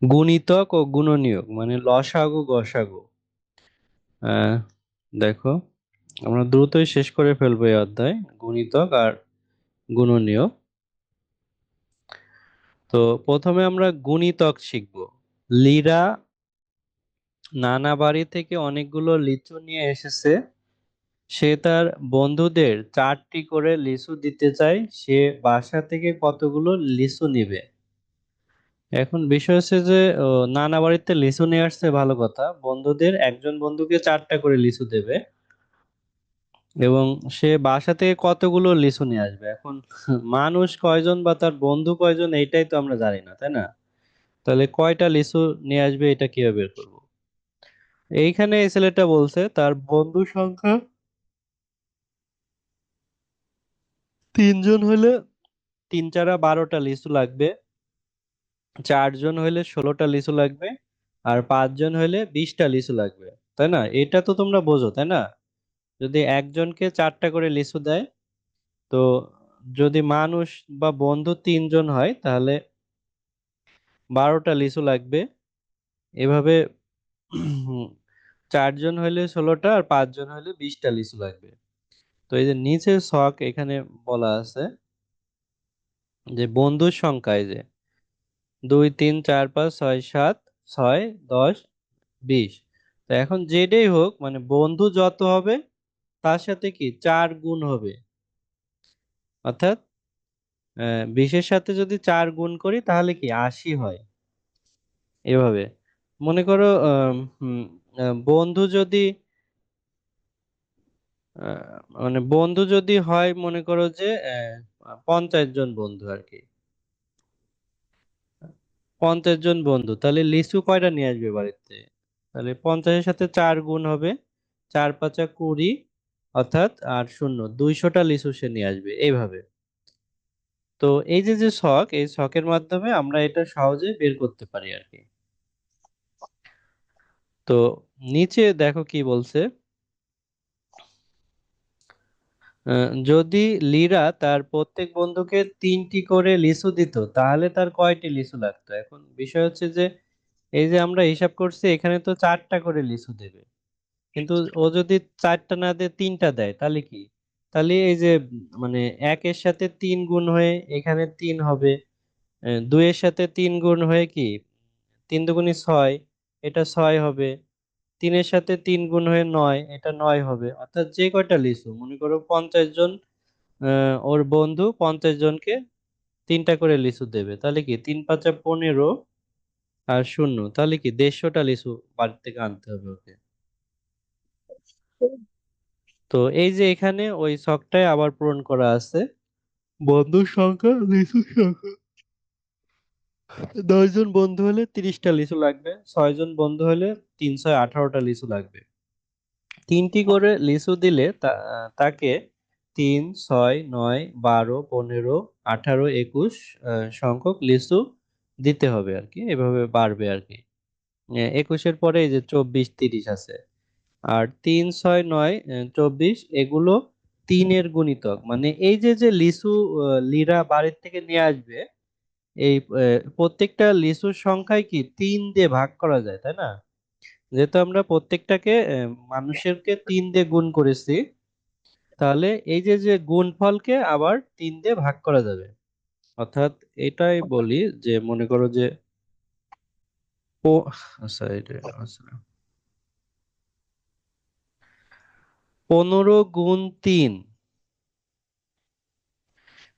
গুণিতক ও গুণনীয়ক মানে লসাগু গসাগু। আহ দেখো, আমরা দ্রুতই শেষ করে ফেলবো এই অধ্যায়, গুণিতক আর গুণনীয়ক। তো প্রথমে আমরা গুণিতক শিখব। লিরা নানা বাড়ি থেকে অনেকগুলো লিচু নিয়ে এসেছে। সে তার বন্ধুদের 4টি করে লিচু দিতে চায়। সে বাসা থেকে কতগুলো লিচু নিবে? এখন বিষয় হচ্ছে যে নানা বাড়িতে লিচু নিয়ে আসছে, ভালো কথা। বন্ধুদের, একজন বন্ধুকে 4টা করে লিচু দেবে এবং সে বাসা থেকে কতগুলো লিচু নিয়ে আসবে। এখন মানুষ কয়জন বা তার বন্ধু কয়জন এইটাই তো আমরা জানি না, তাই না? তাহলে কয়টা লিচু নিয়ে আসবে এটা কিভাবে বের করবো? এইখানে এই ছেলেটা বলছে তার বন্ধু সংখ্যা 3জন হলে 3 × 4 = 12টা লিচু লাগবে, 4জন হলে 16টা লিচু লাগবে, আর 5জন হলে 20টা লিচু লাগবে। তাই না? এটা তো তোমরা বোঝো, তাই না? যদি একজনকে 4টা করে লিচু দেয়, তো যদি মানুষ বা বন্ধু 3জন হয় তাহলে 12টা লিচু লাগবে। এভাবে 4জন হলে 16টা আর 5জন হলে 20টা লিচু লাগবে। তো এই যে নিচের ছক এখানে বলা আছে যে বন্ধুর সংখ্যা, এই যে 2 3 4 5 6 7 6 10 20। তো এখন যেটাই হোক, মানে বন্ধু যত হবে তার সাথে কি 4 গুণ হবে। অর্থাৎ 20-এর সাথে যদি 4 গুণ করি তাহলে কি 80 হয়। এভাবে মনে করো, বন্ধু যদি মানে বন্ধু যদি হয়, মনে করো যে 50 জন বন্ধু আর কি, 50 জন বন্ধু, তাহলে লিচু কয়টা নিয়ে আসবে বাড়িতে? তাহলে 50-এর সাথে 4 গুণ হবে, 4 5 20, অর্থাৎ আর শূন্য 200টা লিচু সে নিয়ে আসবে এইভাবে। তো এই যে যে ছক, এই ছকের মাধ্যমে আমরা এটা সহজে বের করতে পারি আর কি। তো নিচে দেখো কি বলছে। যদি লিরা তার প্রত্যেক বন্ধুকে 3টি করে লিচু দিত তাহলে তার কয়টি লিচু লাগতো? এখন বিষয় হচ্ছে যে এই যে আমরা হিসাব করছি, এখানে তো 4টা করে লিচু দেবে, কিন্তু ও যদি 4টা না দিয়ে 3টা দেয় তাহলে কি? তাহলে এই যে মানে 1-এর সাথে 3 গুণ হয়ে এখানে 3 হবে, 2-এর সাথে 3 গুণ হয়ে কি 3 দুগুণী 6, এটা 6 হবে, 3-এর সাথে 3 গুণ হয়ে 9, এটা 9 হবে। অর্থাৎ যে কয়টা লিচু, মনে করো 50 জন, ওর বন্ধু 50 জনকে 3টা করে লিচু দেবে, তাহলে কি 3 5 15 আর শূন্য, তাহলে কি 150টা লিচু বাড়ি থেকে আনতে হবে ওকে। তো এই যে এখানে ওই ছকটায় আবার পূরণ করা আছে বন্ধুর সংখ্যা লিচুর সংখ্যা। 10 জন বন্ধু হলে 30টা লিচু লাগবে, 6জন বন্ধু হলে 3 6 18টা লিচু লাগবে। 3টি করে লিচু দিলে তাকে 3 6 9 12 15 18 21 সংখ্যক লিচু দিতে হবে আর কি, এভাবে বাড়বে আর কি। 21-এর পরে এই যে 24 30 আছে, আর 3 6 9 24 এগুলো 3-এর গুণিতক। মানে এই যে যে লিচু লিরা বাড়ির থেকে নিয়ে আসবে, এই প্রত্যেকটা লিচুর সংখ্যায় কি 3 দিয়ে ভাগ করা যায়, তাই না? যেহেতু আমরা প্রত্যেকটাকে মানুষেরকে 3 দিয়ে গুণ করেছি, তাহলে এই যে যে গুণফলকে আবার 3 দিয়ে ভাগ করা যাবে। অর্থাৎ এটাই বলি যে মনে করো যে আচ্ছা এটা আচ্ছা, 15 × 3,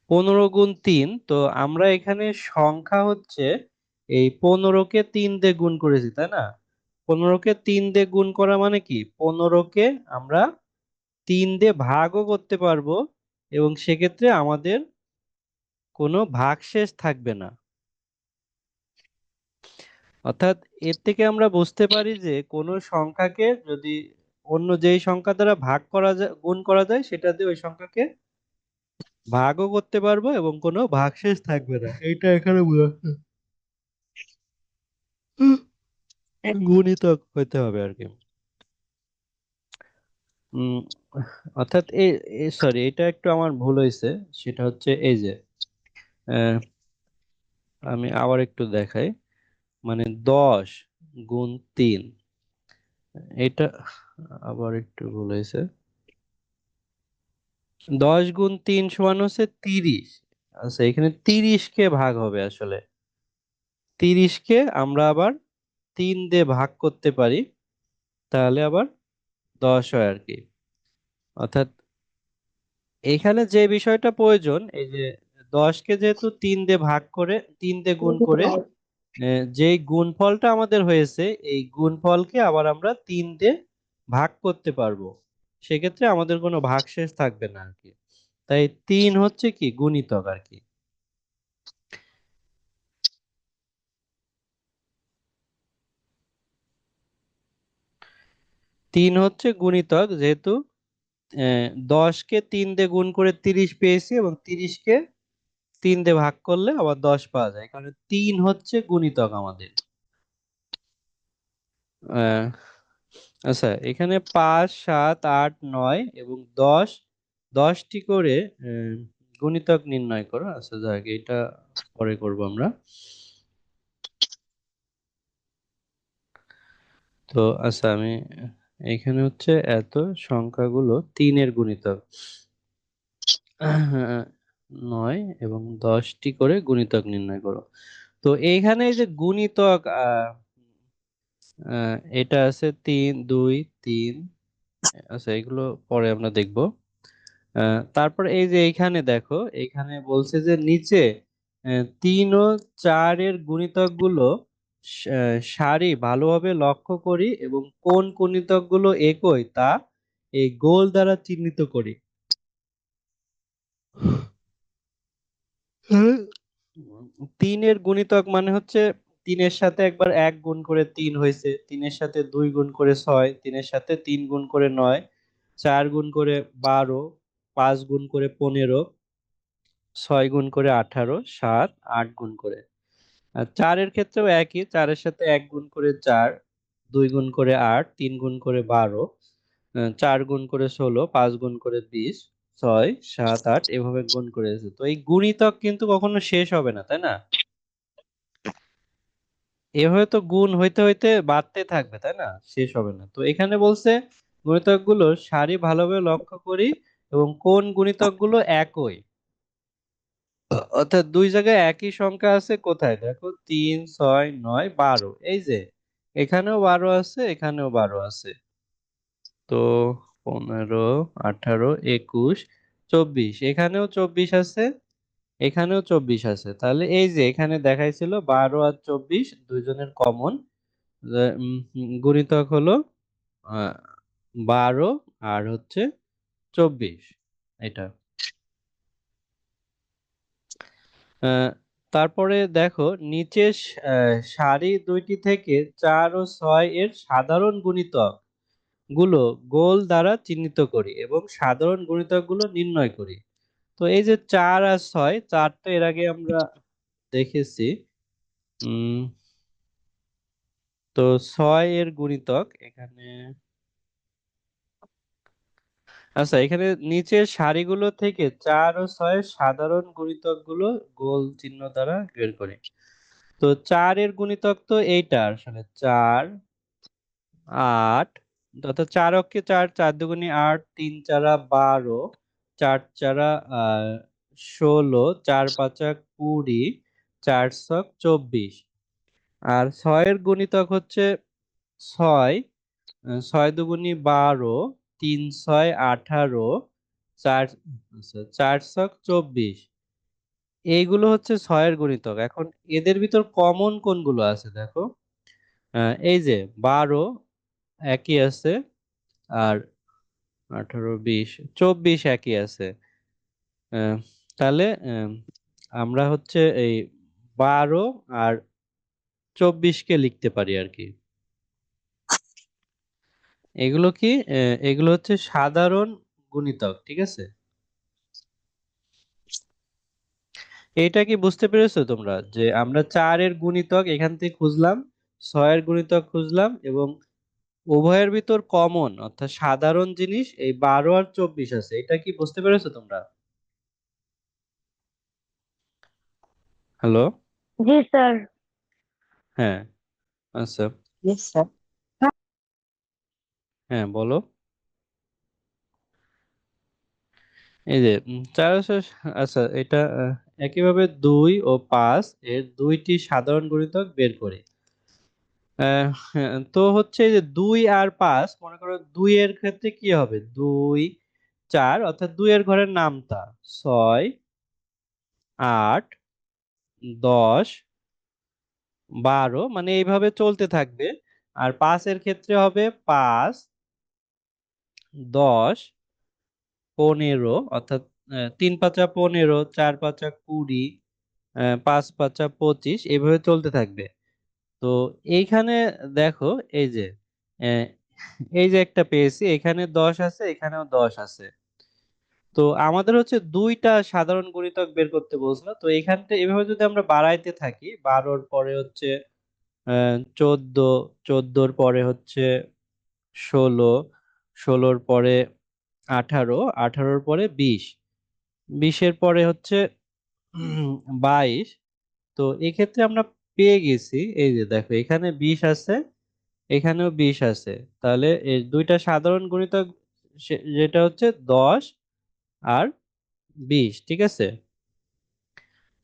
15 × 3। তো আমরা এখানে সংখ্যা হচ্ছে এই 15-কে 3 দিয়ে গুণ করেছি, তাই না? 15-কে 3 দিয়ে গুণ করা মানে কি 15-কে আমরা 3 দিয়ে ভাগও করতে পারবো, এবং সেক্ষেত্রে আমাদের কোনো ভাগশেষ থাকবে না। অর্থাৎ এর থেকে আমরা বুঝতে পারি যে কোনো সংখ্যাকে যদি অন্য যেই সংখ্যা দ্বারা ভাগ করা যায়, গুণ করা যায়, সেটা দিয়ে ওই সংখ্যাকে ভাগও করতে পারবো এবং কোনো ভাগশেষ থাকবে না, এইটা এখানে বোঝাচ্ছে। গুণিতক হইতে হবে আর কি। উম অর্থাৎ সরি, এটা একটু আমার ভুল হয়েছে। সেটা হচ্ছে এই যে আহ, আমি আবার একটু দেখাই। মানে 10 গুণ 3, এটা আবার একটু ভুল হয়েছে। 10 গুণ 3 সমান হচ্ছে 30। আচ্ছা, এখানে 30 কে ভাগ হবে আসলে। 30 কে আমরা আবার 3 দিয়ে ভাগ করতে পারি, তাহলে আবার 10 হয় আর কি। অর্থাৎ এখানে যে বিষয়টা প্রয়োজন, এই যে 10 কে যেহেতু 3 দিয়ে ভাগ করে 3 দিয়ে গুণ করে যে গুণফলটা আমাদের হয়েছে, এই গুণফলকে আবার আমরা 3 দিয়ে ভাগ করতে পারবো। সেক্ষেত্রে আমাদের কোনো ভাগশেষ থাকবে না আর কি। তাই 3 হচ্ছে কি গুণিতক আর কি। তিন হচ্ছে গুণিতক, যেহেতু 10 কে 3 দিয়ে গুণ করে 30 পেয়েছি এবং 30 কে 3 দিয়ে ভাগ করলে আবার 10 পাওয়া যায়, কারণ 3 হচ্ছে গুণিতক আমাদের। আহ, আচ্ছা, এখানে 5, 7, 8, 9 এবং 10, 10টি করে আহ, গুণিতক নির্ণয় করো। আচ্ছা, যাক, এটা পরে করব আমরা। তো আচ্ছা, আমি এখানে হচ্ছে এত সংখ্যাগুলো 3-এর গুণিতক 9 এবং 10টি করে গুণিতক নির্ণয় করো। তো এইখানে এই যে গুণিতক, এটা আছে 3, 2, 3। আচ্ছা, এগুলো পরে আমরা দেখব। তারপর এই যে এইখানে দেখো, এইখানে বলছে যে নিচে 3 ও 4 এর গুণিতকগুলো সারি ভালোভাবে লক্ষ্য করি এবং কোন গুণিতকগুলো একই তা এই গোল দ্বারা চিহ্নিত করি। তিনের গুণিতক মানে হচ্ছে 3-এর সাথে একবার 1 গুণ করে 3 হয়েছে, 3-এর সাথে 2 গুণ করে 6, 3-এর সাথে 3 গুণ করে 9, 4 গুণ করে 12, 5 গুণ করে 15, 6 গুণ করে 18, 7, 8 গুণ করে। আর 4-এর ক্ষেত্রেও একই, 4-এর সাথে 1 গুণ করে 4, 2 গুণ করে 8, 3 গুণ করে 12, 4 গুণ করে 16, 5 গুণ করে 20, 6, 7, 8 এভাবে গুণ করেছে। তো এই গুণিতক কিন্তু কখনো শেষ হবে না, তাই না? এভাবে তো গুণ হইতে হইতে বাড়তে থাকবে, তাই না? শেষ হবে না। তো এখানে বলছে গুণিতকগুলোর সারি ভালোভাবে লক্ষ্য করি এবং কোন গুণিতকগুলো একই। অর্থাৎ দুই জায়গায় একই সংখ্যা আছে, কোথায় দেখো 3, 6, 9, 12, এই যে এখানেও 12 আছে, এখানেও 12 আছে। তো 15, 18, 21, 24, এখানেও 24 আছে, এখানেও 24 আছে। তাহলে এই যে এখানে দেখাইছিল 12 আর 24 দুইজনের কমন গুণিতক হলো 12 আর হচ্ছে 24, এটা। আহ, তারপরে দেখো নিচে সারি দুইটি থেকে 4 ও 6 এর সাধারণ গুণিতক গুলো গোল দ্বারা চিহ্নিত করি এবং সাধারণ গুণিতক গুলো নির্ণয় করি। তো এই যে 4 আর 6, 4 তো এর আগে আমরা দেখেছি। উম তো 6 এর গুণিতক এখানে, আচ্ছা, এখানে নিচের সারিগুলো থেকে 4 ও 6 সাধারণ গুণিতক গুলো গোল চিহ্ন দ্বারা বের করি। তো 4 এর গুণিতক তো এইটা আসলে 4, 8, অর্থাৎ 4 অক্ষে 4, 4 দুগুণে 8, 3 চারা 12, 4 চারা 16, 4 পাঁচা 20, 4 ছক 24। আর 6 এর গুণিতক হচ্ছে 6, 6 দুগুণে 12, 3 6 18, 4, 4 ছক 24। এইগুলো হচ্ছে 6 এর গুণিতক। এখন এদের ভিতর কমন কোনগুলো আছে দেখো। এই যে 12 একই আছে, আর 18, 20, 24 একই আছে। আহ, তাহলে আমরা হচ্ছে এই 12 আর 24 কে লিখতে পারি আর কি। এগুলো কি, এগুলো হচ্ছে সাধারণ গুণিতক, ঠিক আছে? এটা কি বুঝতে পেরেছো তোমরা, যে আমরা 4 এর গুণিতক এখান থেকে খুঁজলাম, 6 এর গুণিতক খুঁজলাম এবং উভয়ের ভিতর কমন অর্থাৎ সাধারণ জিনিস এই 12 আর 24 আছে। এটা কি বুঝতে পেরেছো তোমরা? হ্যালো। জি স্যার। হ্যাঁ। আচ্ছা, Yes, sir. হ্যাঁ বলো। এই যে 400, আচ্ছা এটা একইভাবে 2 ও 5 এর দুইটি সাধারণ গুণিতক বের করি। হ্যাঁ, তো হচ্ছে এই যে 2 আর 5, মনে করো 2 এর ক্ষেত্রে কি হবে, 2 4, অর্থাৎ 2 এর ঘরের নামতা 6 8 10 12, মানে এইভাবে চলতে থাকবে। আর 5 এর ক্ষেত্রে হবে 5 10 15, অর্থাৎ 3 5 15, 4 5 20, 5 5 25, এইভাবে চলতে থাকবে। তো এইখানে দেখো, এই যে আহ, এই যে একটা পেয়েছি, এখানে 10 আছে, এখানেও 10 আছে। তো আমাদের হচ্ছে দুইটা সাধারণ গুণিতক বের করতে বলছিল। তো এখানটা এভাবে যদি আমরা বাড়াইতে থাকি, 12-র পরে হচ্ছে 14, 14-র পরে হচ্ছে 16, 16-র পরে 18, 18-র পরে 20, 20-এর পরে হচ্ছে 22। তো এক্ষেত্রে আমরা পেয়ে গেছি, এই যে দেখো এখানে 20 আছে, এখানেও 20 আছে। তাহলে এই দুইটা সাধারণ গুণিতক, যেটা হচ্ছে 10 আর 20, ঠিক আছে?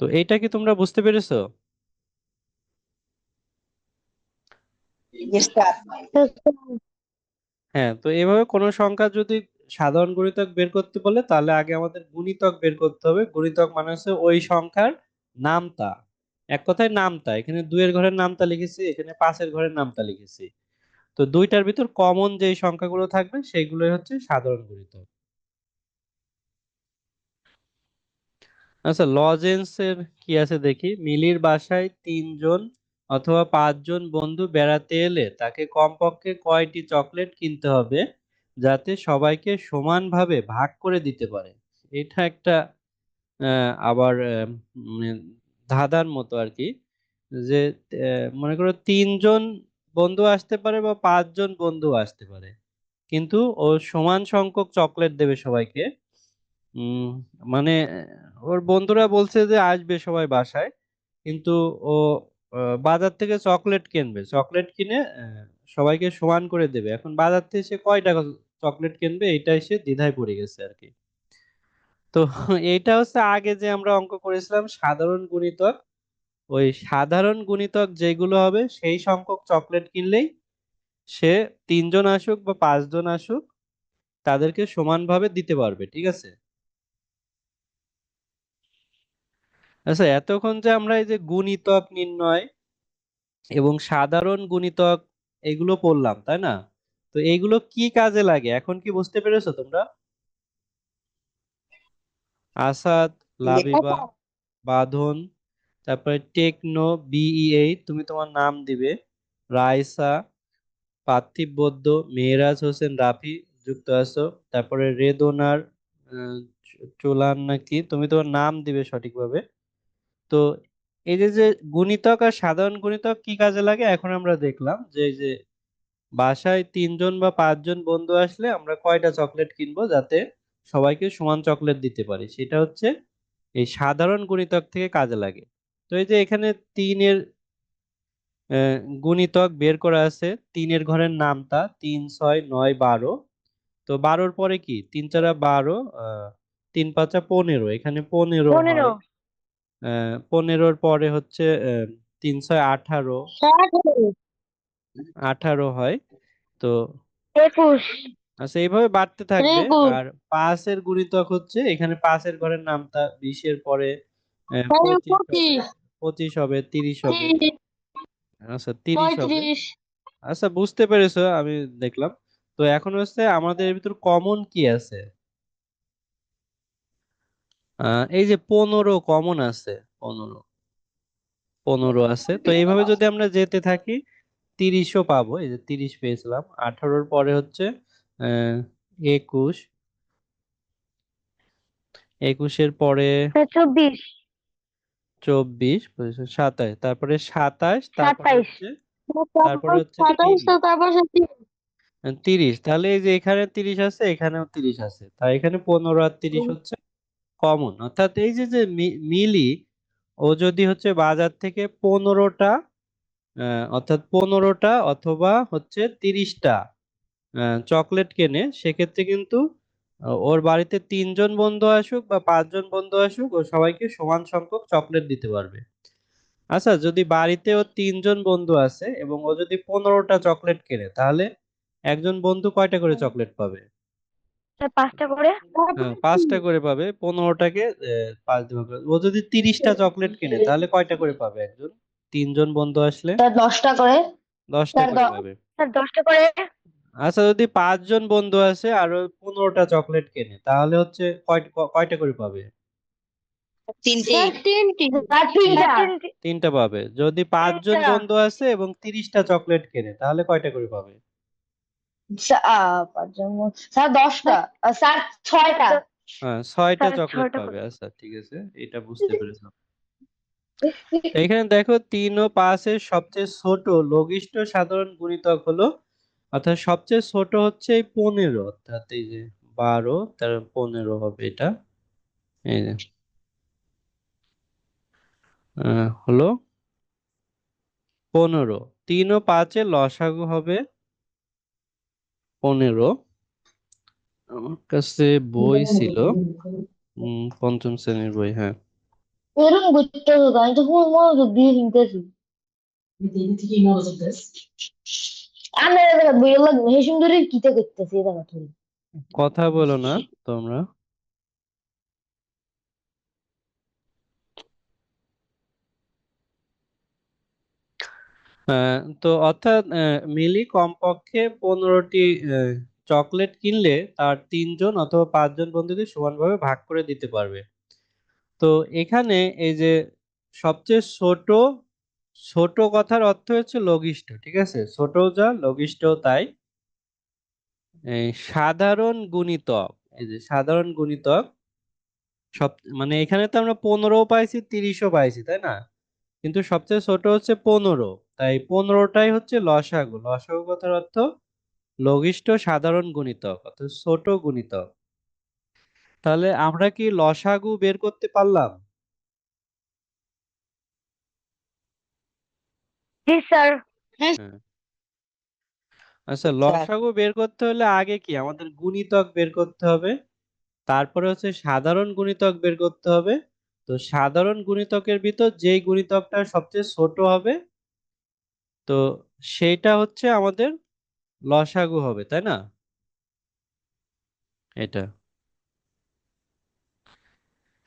তো এইটা কি তোমরা বুঝতে পেরেছো? Yes, sir. হ্যাঁ, তো এভাবে কোনো সংখ্যা যদি সাধারণ গুণিতক বের করতে বলে, তাহলে আগে আমাদের গুণিতক বের করতে হবে। গুণিতক মানে হচ্ছে ওই সংখ্যার নামতা, এক কথায় নামতা। এখানে 2-এর ঘরের নামতা লিখেছি, এখানে 5-এর ঘরের নামতা লিখেছি। তো দুইটার ভিতর কমন যে সংখ্যাগুলো থাকবে সেইগুলোই হচ্ছে সাধারণ গুণিতক। আচ্ছা, লজেন্সের কি আছে দেখি। মিলির বাসায় 3 জন অথবা 5 জন বন্ধু বেড়াতে এলে তাকে কমপক্ষে কয়টি চকলেট কিনতে হবে যাতে সবাইকে সমানভাবে ভাগ করে দিতে পারে? এটা একটা আবার উম, ধাঁধার মতো আর কি। যে মনে করো 3 জন বন্ধু আসতে পারে বা 5 জন বন্ধু আসতে পারে, কিন্তু ও সমান সংখ্যক চকলেট দেবে সবাইকে। উম মানে ওর বন্ধুরা বলছে যে আসবে সবাই বাসায়, কিন্তু ও বাজার থেকে চকলেট কিনবে, চকলেট কিনে সবাইকে সমান করে দেবে। এখন বাজার থেকে সে কয় টাকা চকলেট কিনবে, এটাই সে দ্বিধায় পড়ে গেছে আর কি। তো এইটা হচ্ছে আগে যে আমরা অঙ্ক করেছিলাম সাধারণ গুণিতক, ওই সাধারণ গুণিতক যেগুলো হবে সেই সংখ্যক চকলেট কিনলেই সে 3 জন আসুক বা 5 জন আসুক, তাদেরকে সমানভাবে দিতে পারবে, ঠিক আছে? আচ্ছা, এতক্ষণ যে আমরা এই যে গুণিতক নির্ণয় এবং সাধারণ গুণিতক এগুলো পড়লাম, তাই না? তো এইগুলো কি কাজে লাগে এখন কি বুঝতে পেরেছো তোমরা? Asad, Yes, Labiba, sir. বাঁধন, তারপরে টেকনো, BE8, তুমি তোমার নাম দিবে, রাইসা, পার্থিব বদ্য, মেহরাজ হোসেন রাফি যুক্ত আছো, তারপরে রেদোনার চোলান নাকি, তুমি তোমার নাম দিবে সঠিকভাবে। তো এই যে যে গুণিতক আর সাধারণ গুণিতক কি কাজে লাগে এখন আমরা দেখলাম, যে এই যে বাসায় 3 জন বা 5 জন বন্ধু আসলে আমরা কয়টা চকলেট কিনবো যাতে সবাইকে সমান চকলেট দিতে পারি, সেটা হচ্ছে এই সাধারণ গুণিতক থেকে কাজে লাগে। তো এই যে এখানে 3-এর গুণিতক বের করা আছে, 3-এর ঘরের নামতা 3 6 9 12। তো 12-র পরে কি, 3 4 12, 3 5 15, এখানে 15 পনেরো হয়। 15-র পরে হচ্ছে 3 6 18, ষাট 18 হয়। তো 21 আচ্ছা, এইভাবে বাড়তে থাকবে। একুশ আর 5-এর গুণিতক হচ্ছে, এখানে 5-এর ঘরের নামতা 20-এর পরে 25 হবে, পঁচিশ 25 হবে, 30 হবে। তিরিশ আচ্ছা, 30 হবে। পঁয়ত্রিশ আচ্ছা, বুঝতে পেরেছো আমি দেখলাম। তো এখন হচ্ছে আমাদের এর ভিতর কমন কি আছে। এই যে 15 কমন আছে, 15, 15 আছে। তো এইভাবে যদি আমরা যেতে থাকি 30ও পাবো। এই যে 30 পেয়েছিলাম, 18-র পরে হচ্ছে আহ 21, 21-এর পরে চব্বিশ 24, 27, তারপরে 27, তারপরে সাতাইশ হচ্ছে তারপরে তারপর হচ্ছে সাতাইশ তো 30, তারপর 30। তাহলে এই যে এখানে 30 আছে, এখানেও 30 আছে, তাই এখানে 15 আর 30 হচ্ছে কমন। অর্থাৎ এই যে যে মিলি, ও যদি হচ্ছে বাজার থেকে 15টা অর্থাৎ 15টা অথবা হচ্ছে 30টা চকলেট কেনে, সেক্ষেত্রে কিন্তু ওর বাড়িতে 3জন বন্ধু আসুক বা 5জন বন্ধু আসুক, ও সবাইকে সমান সংখ্যক চকলেট দিতে পারবে। আচ্ছা, যদি বাড়িতে ওর 3জন বন্ধু আছে এবং ও যদি 15টা চকলেট কেনে, তাহলে একজন বন্ধু কয়টা করে চকলেট পাবে? স্যার 5টা করে। হ্যাঁ, 5টা করে পাবে। 15টাকে 5 দিয়ে ভাগ করে। ও যদি 30টা চকলেট কিনে, তাহলে কয়টা করে পাবে একজন? 3জন বন্ধু আসলে স্যার 10টা করে। 10টা স্যার করে পাবে। স্যার 10টা করে। আচ্ছা, যদি 5জন বন্ধু আসে আর ও 15টা চকলেট কেনে, তাহলে হচ্ছে কয়টা করে পাবে? স্যার 3টি। স্যার 3টা। 3টা পাবে। যদি 5জন বন্ধু আসে এবং 30টা চকলেট কেনে, তাহলে কয়টা করে পাবে? স্যার 10টা। স্যার 6টা। হ্যাঁ, 6টা স্যার চকলেট 6টা পাবে। করে। আচ্ছা, ঠিক আছে, এটা বুঝতে পেরেছো। এখানে দেখো 3 ও 5 এর সবচেয়ে ছোট লঘিষ্ঠ সাধারণ গুণিতক হলো, অর্থাৎ সবচেয়ে ছোট হচ্ছে এই 15, অর্থাৎ এই যে 12 তার 15 হবে এটা। এই যে হলো 15। 3 ও 5 এর লসাগু হবে 15। আমার কাছে বই ছিল, পঞ্চম শ্রেণীর বই, হ্যাঁ। এরকম করতে হবে, আমি তো পুরো মনোযোগ দিয়ে শুনতেছি। আমরা বইয়ে লাগবে হে সুন্দরী কিতা করতেছি এটা কথা। কথা বলো না তোমরা। তো অর্থাৎ মিলি কমপক্ষে 15টি চকলেট কিনলে তার 3জন অথবা 5জন বন্ধুকে সমানভাবে ভাগ করে দিতে পারবে। তো এখানে এই যে সবচেয়ে ছোট, ছোট কথার অর্থ হচ্ছে লঘিষ্ঠ, ঠিক আছে, ছোট যা লঘিষ্ঠ তাই। এই সাধারণ গুণিতক, এই যে সাধারণ গুণিতক সব, মানে এখানে তো আমরা 15ও পাইছি 30ও পাইছি, তাই না? কিন্তু সবচেয়ে ছোট হচ্ছে 15, তাই 15টাই হচ্ছে লসাগু। লসাগু কথার অর্থ লঘিষ্ঠ সাধারণ গুণিতক, অর্থাৎ ছোট গুণিতক। তাহলে আমরা কি লসাগু বের করতে পারলাম? জি স্যার। হ্যাঁ। আচ্ছা, লসাগু বের করতে হলে আগে কি আমাদের গুণিতক বের করতে হবে, তারপরে হচ্ছে সাধারণ গুণিতক বের করতে হবে। তো সাধারণ গুণিতকের ভিতর যেই গুণিতকটা সবচেয়ে ছোট হবে, তো সেইটা হচ্ছে আমাদের লসাগু হবে, তাই না? এটা।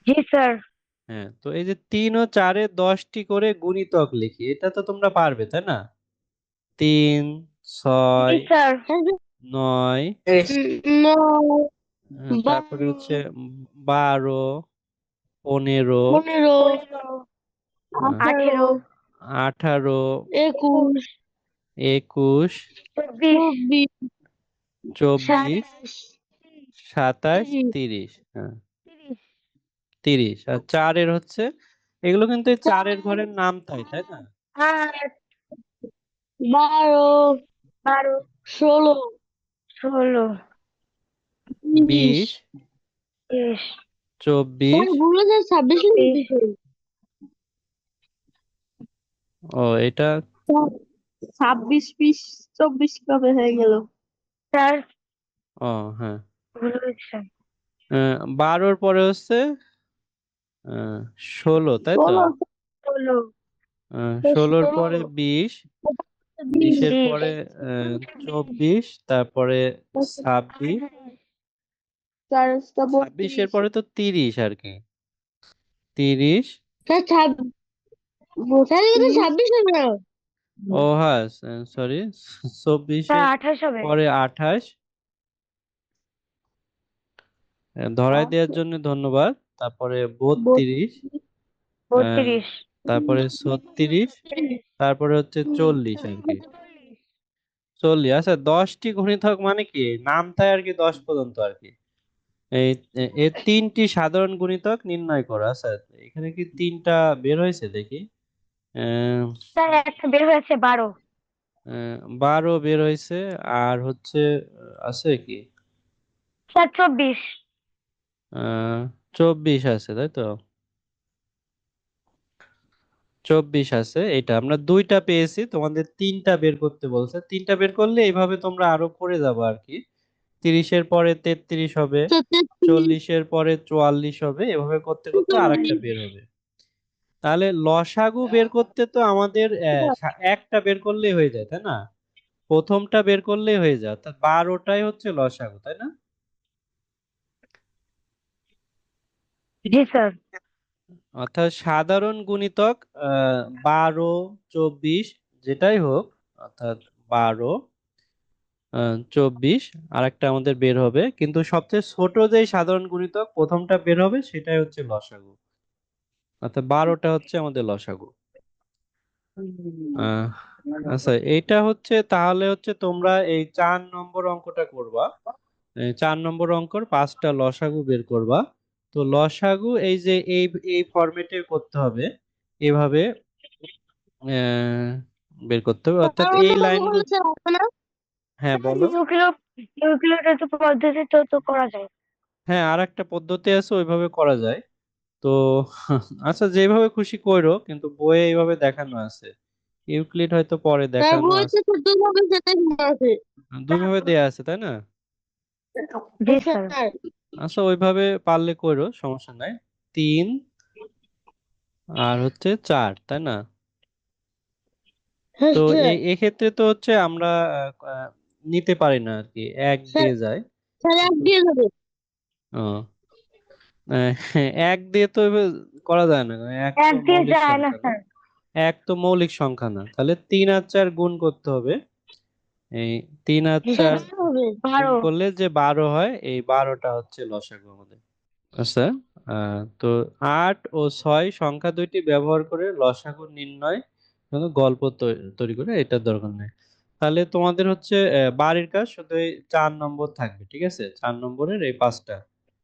জি স্যার। হ্যাঁ, তো এই যে 3 ও 4 এ 10টি করে গুণিতক লিখি, এটা তো তোমরা পারবে, তাই না? 3, জি 6, স্যার। 9, নয়, তারপরে হচ্ছে 12, 15, 15, 18, 18, 21, 21, 24, 24, 27, 27, 30, 30, হ্যাঁ 30, 30। আর 4 এর হচ্ছে, এগুলো কিন্তু এই 4 এর ঘরের নাম, তাই না? 8, 12, 12, 16, 16, 20, 20, 20, 24, ভুলে যায় 26 লিখেছে। ও এটা 26, 20, 24 কবে হয়ে গেল স্যার? ও হ্যাঁ, ভুলে গেছে। 12-র পরে হচ্ছে 16, তাই তো? 16, 16, 16-র 16, পরে 20, 20, 20-এর পরে 24, তারপরে 26, 26-এর পরে তো 30 আর কি, 30। স্যার এটা 26 হবে না। ও হ্যাঁ, সরি, স্যার 24-এর 28 হবে। পরে 28। ধরাই দেওয়ার জন্য ধন্যবাদ। তারপরে 32, আহ, 32, তারপরে 36, তারপরে হচ্ছে 40 আর কি, 40। আচ্ছা, 10টি গুণিতক মানে কি, নামটাই আর কি 10 পর্যন্ত আর কি। এই এই 3টি সাধারণ গুণিতক নির্ণয় করা। আচ্ছা, এখানে কি 3টা বের হয়েছে দেখি। আহ, স্যার একটা বের হয়েছে 12। 12 বের হয়েছে, আর হচ্ছে আছে কি, স্যার 24। 24 আছে, তাই তো? 24 আছে, এটা আমরা দুইটা পেয়েছি, তোমাদের তিনটা বের করতে বলছে। তিনটা বের করলে এইভাবে তোমরা আরো করে যাবে আর কি। 30-এর পরে 33 হবে, 40-এর পরে 44 হবে, এভাবে করতে করতে আরেকটা বের হবে। তাহলে লসাগু বের করতে তো আমাদের একটা বের করলেই হয়ে যায়, তাই না? প্রথমটা বের করলেই হয়ে যায়, অর্থাৎ 12টাই হচ্ছে লসাগু, তাই না? জি স্যার। অর্থাৎ সাধারণ গুণিতক 12, 24 যেটাই হোক, অর্থাৎ 12, 24 আর একটা আমাদের বের হবে, কিন্তু সবচেয়ে ছোট যেই সাধারণ গুণিতক প্রথমটা বের হবে সেটাই হচ্ছে লসাগু। অর্থাৎ 12টা হচ্ছে আমাদের লসাগু। আহ আচ্ছা, এইটা হচ্ছে, তাহলে হচ্ছে তোমরা এই 4 নম্বর অঙ্কটা করবা। এই 4 নম্বর অঙ্কর 5টা লসাগু বের করবা। তো লসাগু এই যে এই ফরম্যাটে করতে হবে, এভাবে আহ, বের করতে হবে, অর্থাৎ আর এই অন্যভাবে লাইনগুলো। করলে স্যার হবে না? হ্যাঁ বলো। নিউক্লিয়েটের তো পদ্ধতিতে তো করা যায়। হ্যাঁ, আর একটা পদ্ধতি আছে, ওইভাবে করা যায়। তো আচ্ছা, যেভাবে খুশি কইরো, কিন্তু বইয়ে এইভাবে দেখানো আছে। ইউক্লিড হয়তো পরে স্যার দেখানো বলছে আছে। শুদ্ধভাবে সেটা আছে। দুইভাবে দেয়া আছে, তাই না? জি স্যার। আচ্ছা, ওইভাবে পারলে কইরো, সমস্যা নাই। 3 আর হচ্ছে 4, তাই না? হ্যাঁ তো স্যার। এক্ষেত্রে তো হচ্ছে আমরা আহ, আহ, নিতে পারি না আর কি, এক স্যার দিয়ে যায়। স্যার এক কিন্তু দিয়ে দেবে। ও, এক দিয়ে তো এভাবে করা যায় না, কারণ এক তো এক দিয়ে মৌলিক যায় না সংখ্যা না। স্যার। এক তো মৌলিক সংখ্যা না, তাহলে 3 আর 4 গুণ করতে হবে। এই 3 আর 4 হিসাবে হবে গুণ 12। করলে যে 12 হয়, এই 12টা হচ্ছে লসাগু আমাদের। আচ্ছা, তো 8 ও 6 সংখ্যা দুইটি ব্যবহার করে লসাগু নির্ণয় কোনো গল্প তৈরি করে, এটার দরকার নেই। তাহলে তোমাদের হচ্ছে বাড়ির কাজ শুধু এই 4 নম্বর থাকবে, ঠিক আছে? 4 নম্বরের এই 5টা